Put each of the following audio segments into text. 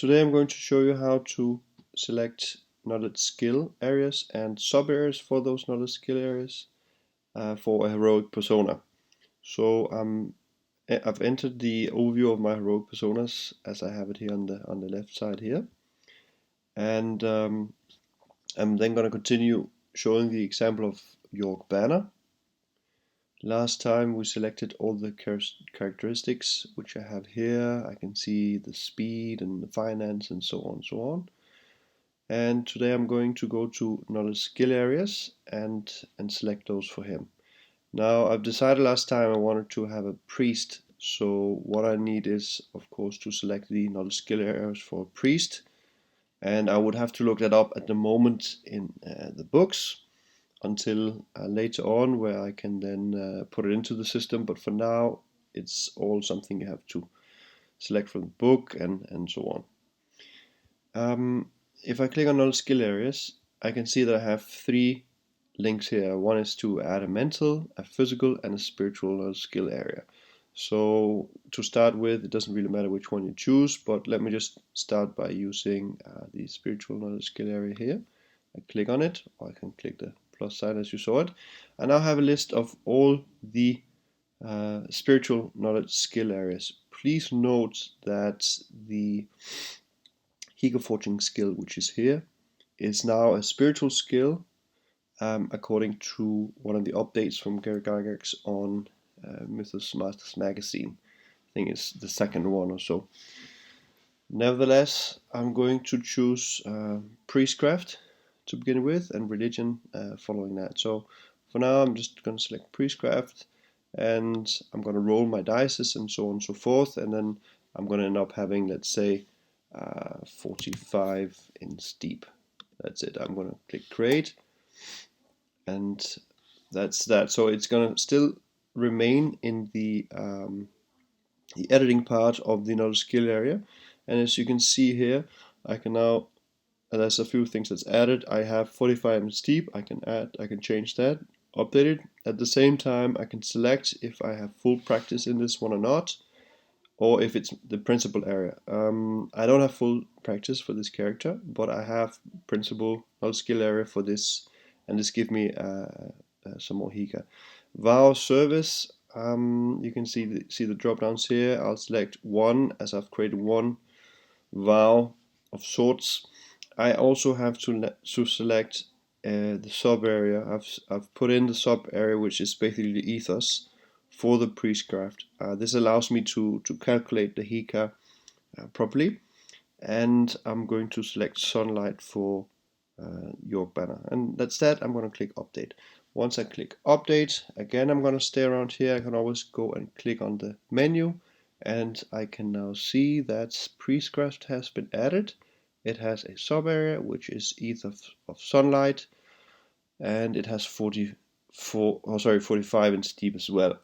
Today I'm going to show you how to select knowledge skill areas and sub areas for those knowledge skill areas for a heroic persona. So I've entered the overview of my heroic personas as I have it here on the left side here, and I'm then going to continue showing the example of York Banner. Last time we selected all the characteristics which I have here. I can see the speed and the finance and so on and so on. And today I'm going to go to knowledge skill areas and select those for him. Now I've decided last time I wanted to have a priest, so what I need is of course to select the knowledge skill areas for a priest, and I would have to look that up at the moment in the books until later on, where I can then put it into the system. But for now it's all something you have to select from the book and so on. If I click on knowledge skill areas, I can see that I have three links here. One is to add a mental, a physical, and a spiritual knowledge skill area. So to start with, it doesn't really matter which one you choose, but let me just start by using the spiritual knowledge skill area here. I click on it, or I can click the plus sign as you saw it. I now have a list of all the spiritual knowledge skill areas. Please note that the Hika forging skill, which is here, is now a spiritual skill according to one of the updates from Gary Gygax on Mythos Masters magazine. I think it's the second one or so. Nevertheless, I'm going to choose priestcraft to begin with and religion following that. So for now I'm just going to select priestcraft, and I'm going to roll my dice and so on and so forth, and then I'm going to end up having, let's say, 45 in steep. That's it. I'm going to click create, and that's that. So it's going to still remain in the editing part of the knowledge skill area, and as you can see here, I can now, there's a few things that's added. I have 45 in steep. I can change that, update it. At the same time, I can select if I have full practice in this one or not, or if it's the principal area. I don't have full practice for this character, but I have principal knowledge skill area for this, and this gives me some more Hika. Vow service. You can see the drop downs here. I'll select one, as I've created one vow of sorts. I also have to select the sub area. I've put in the sub area, which is basically the ethos for the priestcraft. This allows me to calculate the Hika properly, and I'm going to select sunlight for York Banner, and that's that. I'm going to click update. Once I click update, again I'm going to stay around here. I can always go and click on the menu, and I can now see that priestcraft has been added. It has a sub area which is ethos of sunlight, and it has 45 in steep as well.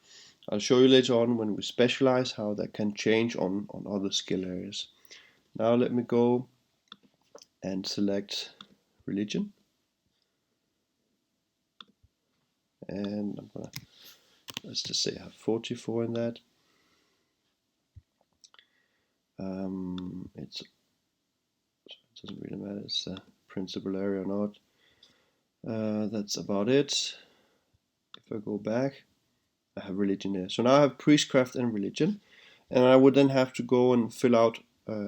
I'll show you later on when we specialize how that can change on other skill areas. Now let me go and select religion, and I'm gonna, let's just say I have 44 in that. It doesn't really matter, it's a principal area or not. That's about it. If I go back, I have religion there. So now I have priestcraft and religion, and I would then have to go and fill out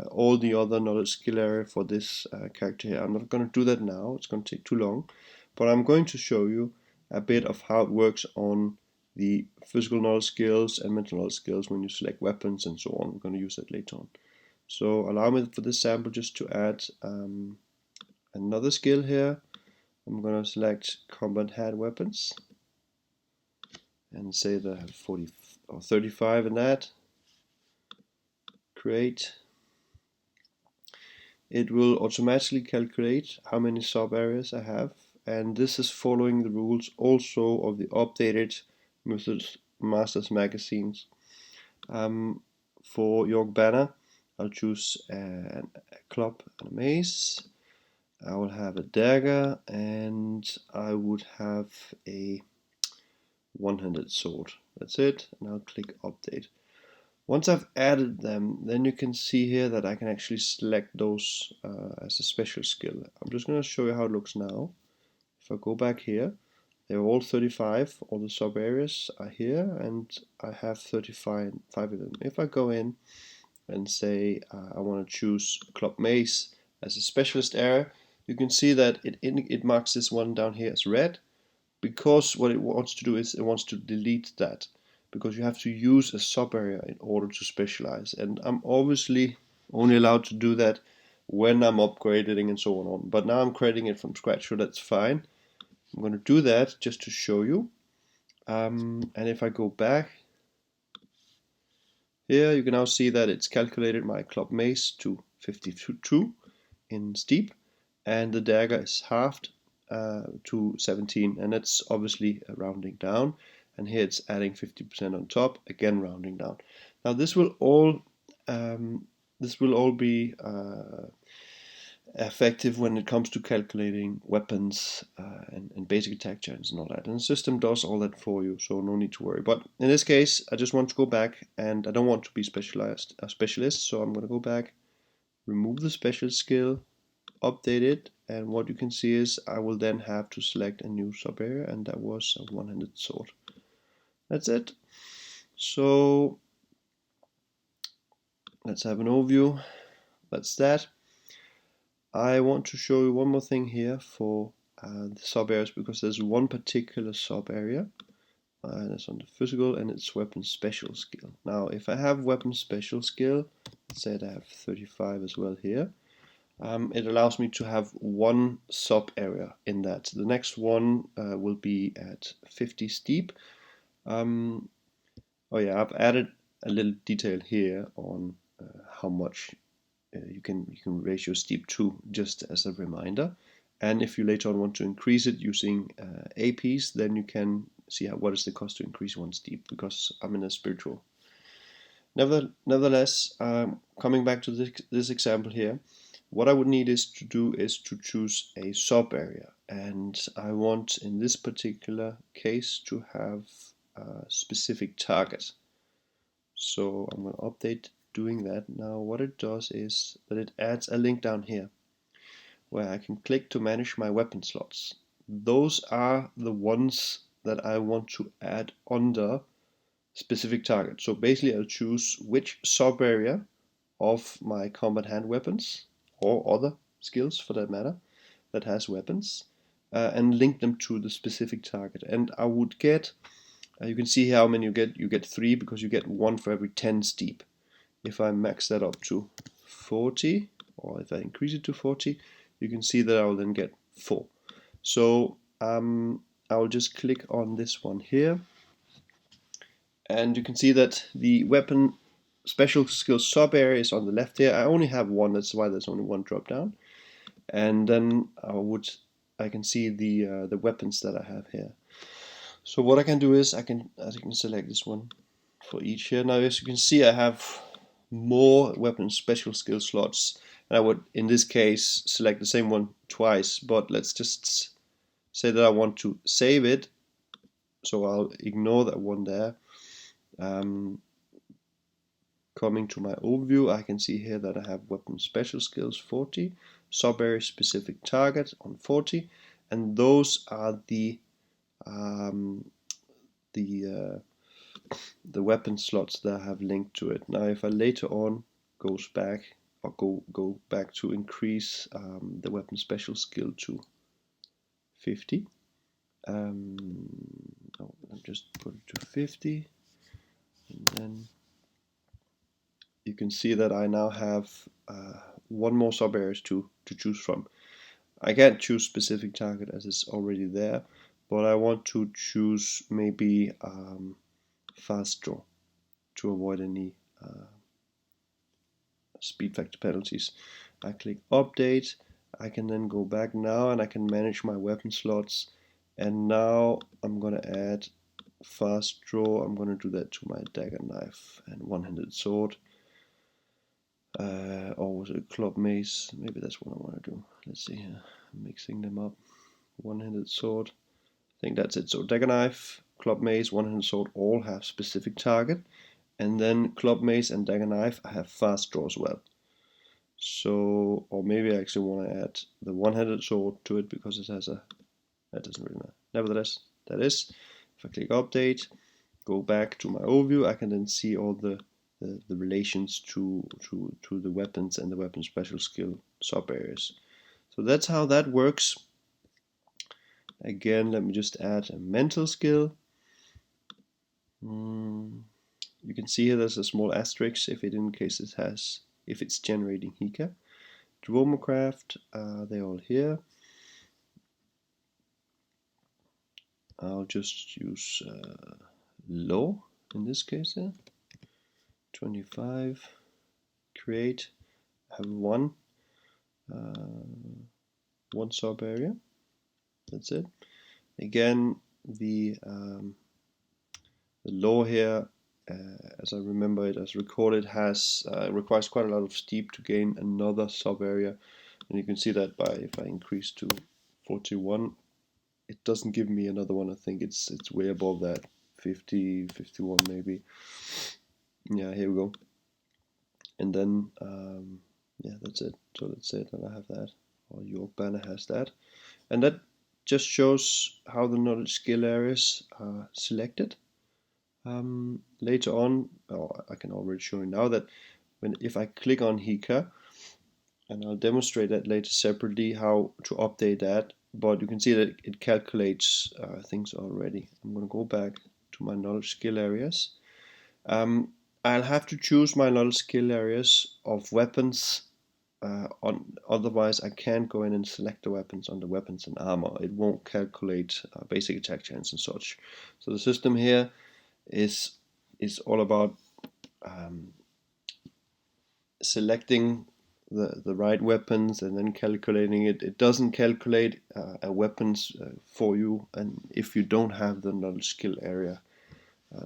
all the other knowledge skill area for this character here. I'm not going to do that now, it's going to take too long, but I'm going to show you a bit of how it works on the physical knowledge skills and mental knowledge skills when you select weapons and so on. We're going to use that later on. So allow me for this sample just to add another skill here. I'm going to select combat hand weapons and say that I have 40 or 35 in that. Create. It will automatically calculate how many sub areas I have, and this is following the rules also of the updated Mythos Masters magazines. For York Banner, I'll choose a club and a mace. I will have a dagger, and I would have a one-handed sword. That's it, and I'll click update. Once I've added them, then you can see here that I can actually select those as a special skill. I'm just going to show you how it looks now. If I go back here, they're all 35, all the sub areas are here, and I have 35 of them. If I go in and say I want to choose Club Maze as a specialist area, you can see that it marks this one down here as red, because what it wants to do is it wants to delete that, because you have to use a sub area in order to specialize, and I'm obviously only allowed to do that when I'm upgrading and so on. But now I'm creating it from scratch, so that's fine. I'm going to do that just to show you. And if I go back here, you can now see that it's calculated my club mace to 52 in steep, and the dagger is halved to 17, and that's obviously rounding down. And here it's adding 50% on top, again rounding down. Now this will all be effective when it comes to calculating weapons and basic attack chance and all that. And the system does all that for you, so no need to worry. But in this case, I just want to go back, and I don't want to be a specialist, so I'm going to go back, remove the special skill, update it, and what you can see is I will then have to select a new sub area, and that was a one-handed sword. That's it. So let's have an overview. That's that. I want to show you one more thing here for the sub areas, because there's one particular sub area that's on the physical, and it's weapon special skill. Now if I have weapon special skill, let's say that I have 35 as well here, it allows me to have one sub area in that. The next one will be at 50 steep. Oh yeah, I've added a little detail here on how much you can raise your steep to, just as a reminder. And if you later on want to increase it using APs, then you can see what is the cost to increase one steep, because I'm in a spiritual. Nevertheless, coming back to this example here, what I would need is to choose a sub area, and I want in this particular case to have a specific target. So I'm going to update doing that. Now what it does is that it adds a link down here where I can click to manage my weapon slots. Those are the ones that I want to add under specific target. So basically I'll choose which sub area of my combat hand weapons, or other skills for that matter, that has weapons, and link them to the specific target. And I would get, you can see how many you get. You get 3 because you get 1 for every 10 steep. If I max that up to 40, or if I increase it to 40, you can see that I will then get 4. So I will just click on this one here, and you can see that the weapon special skill sub area is on the left here. I only have one, that's why there's only one drop down. And then I can see the weapons that I have here. So what I can do is I can select this one for each here. Now as you can see, I have more weapon special skill slots, and I would in this case select the same one twice, but let's just say that I want to save it, so I'll ignore that one there. Coming to my overview, I can see here that I have weapon special skills 40, sub area specific target on 40, and those are the weapon slots that I have linked to it. Now if I later on goes back, or go back to increase the weapon special skill to 50, I'll just put it to 50, and then you can see that I now have one more sub areas to choose from. I can't choose specific target as it's already there, but I want to choose maybe fast draw to avoid any speed factor penalties. I click update. I can then go back now and I can manage my weapon slots, and now I'm gonna add fast draw. I'm gonna do that to my dagger knife and one-handed sword. Or was it a club mace? Maybe that's what I want to do. Let's see here. I'm mixing them up. One-handed sword. I think that's it. So dagger knife, club mace, one-handed sword all have specific target, And then club mace and dagger knife, I have fast draw as well. So, or maybe I actually want to add the one-handed sword to it because it has a, that doesn't really matter. Nevertheless, that is, if I click update, go back to my overview, I can then see all the relations to the weapons and the weapon special skill sub areas. So that's how that works. Again, let me just add a mental skill. You can see here there's a small asterisk if it indicates it has, if it's generating Hika. Dromocraft, they're all here. I'll just use low in this case here. 25. Create. I have one sub area. That's it. Again, the law here, as I remember it as recorded, has requires quite a lot of steep to gain another sub area, and you can see that by if I increase to 41, it doesn't give me another one. I think it's way above that, 50, 51 maybe. Yeah, here we go. And then yeah, that's it. So let's say that I have that, or your banner has that, and that just shows how the knowledge skill areas are selected. Later on, I can already show you now that if I click on Hika, and I'll demonstrate that later separately how to update that, but you can see that it calculates things already. I'm going to go back to my knowledge skill areas. I'll have to choose my knowledge skill areas of weapons. Otherwise, I can't go in and select the weapons under weapons and armor. It won't calculate basic attack chance and such. So the system here is all about selecting the right weapons and then calculating it. It doesn't calculate a weapons for you, and if you don't have the knowledge skill area,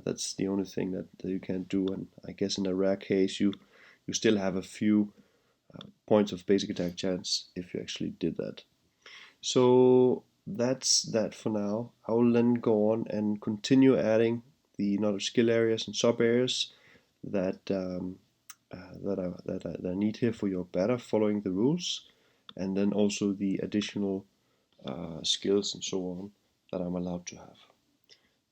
that's the only thing that you can't do. And I guess in a rare case, you still have a few points of basic attack chance if you actually did that. So that's that for now. I will then go on and continue adding the knowledge skill areas and sub areas that I need here for your beta, following the rules, and then also the additional skills and so on that I'm allowed to have.